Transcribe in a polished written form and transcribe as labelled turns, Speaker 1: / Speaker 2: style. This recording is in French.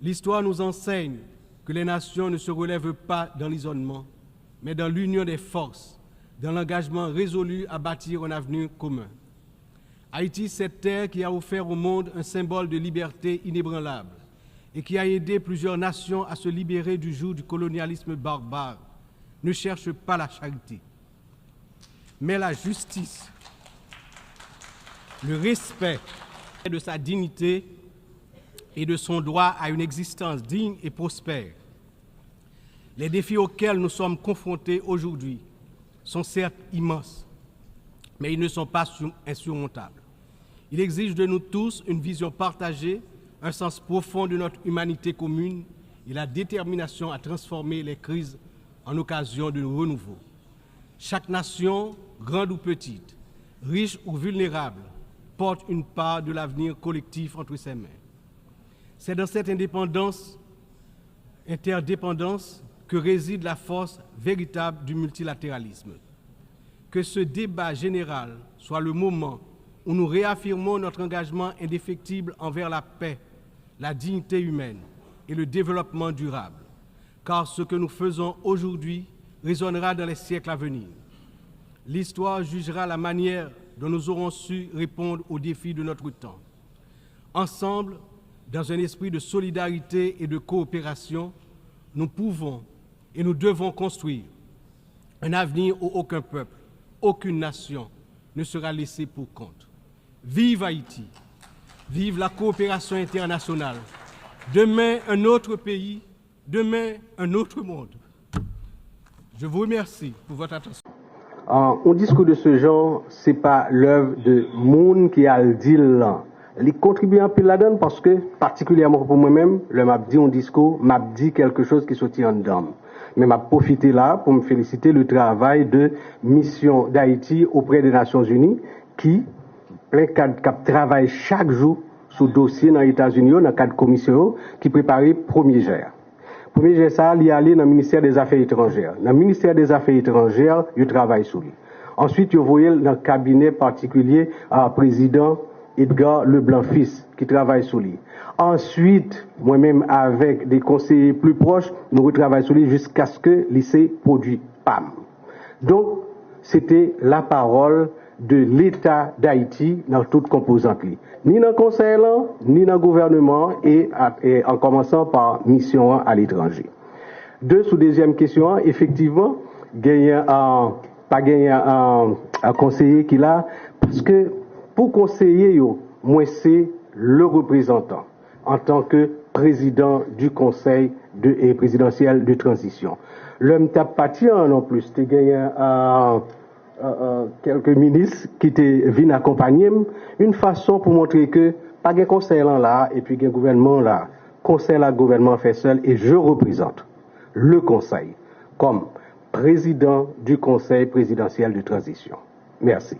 Speaker 1: L'histoire nous enseigne que les nations ne se relèvent pas dans l'isolement, mais dans l'union des forces, dans l'engagement résolu à bâtir un avenir commun. Haïti, cette terre qui a offert au monde un symbole de liberté inébranlable et qui a aidé plusieurs nations à se libérer du joug du colonialisme barbare, ne cherche pas la charité, mais la justice, le respect de sa dignité et de son droit à une existence digne et prospère. Les défis auxquels nous sommes confrontés aujourd'hui sont certes immenses, mais ils ne sont pas insurmontables. Il exige de nous tous une vision partagée, un sens profond de notre humanité commune et la détermination à transformer les crises en occasion de renouveau. Chaque nation, grande ou petite, riche ou vulnérable, porte une part de l'avenir collectif entre ses mains. C'est dans cette interdépendance que réside la force véritable du multilatéralisme. Que ce débat général soit le moment où nous réaffirmons notre engagement indéfectible envers la paix, la dignité humaine et le développement durable, car ce que nous faisons aujourd'hui résonnera dans les siècles à venir. L'histoire jugera la manière dont nous aurons su répondre aux défis de notre temps. Ensemble, dans un esprit de solidarité et de coopération, nous pouvons et nous devons construire un avenir où aucun peuple, aucune nation ne sera laissé pour compte. Vive Haïti, vive la coopération internationale. Demain, un autre pays, demain, un autre monde. Je vous remercie pour votre attention.
Speaker 2: Un discours de ce genre, ce n'est pas l'œuvre de monde qui a le deal. Il contribue un peu là-dedans parce que, particulièrement pour moi-même, le m'a dit un discours, m'a dit quelque chose qui sortit en dedans. Mais m'a profité là pour me féliciter le travail de mission d'Haïti auprès des Nations Unies qui travaille chaque jour sur dossier dans les États-Unis, dans le cadre de commission qui prépare premier GER. Premier GER, ça, il y allé dans le ministère des Affaires étrangères. Dans le ministère des Affaires étrangères, il travaille sur lui. Ensuite, il voyait dans le cabinet particulier président Edgar Leblanc-Fils qui travaille sur lui. Ensuite, moi-même avec des conseillers plus proches, nous retravaillons sur lui jusqu'à ce que le lycée produit PAM. Donc, c'était la parole de l'État d'Haïti dans toute composante. Ni dans le conseil, ni dans le gouvernement, et en commençant par mission à l'étranger. Sous deuxième question, effectivement, pas gagner un conseiller qui l'a, parce que pour conseiller, moi c'est le représentant en tant que président du conseil présidentiel de transition. L'homme t'a pas non plus, tu gagné quelques ministres qui te viennent accompagner, une façon pour montrer que pas de conseil là et puis de gouvernement là, conseil là gouvernement fait seul et je représente le conseil comme président du conseil présidentiel de transition. Merci.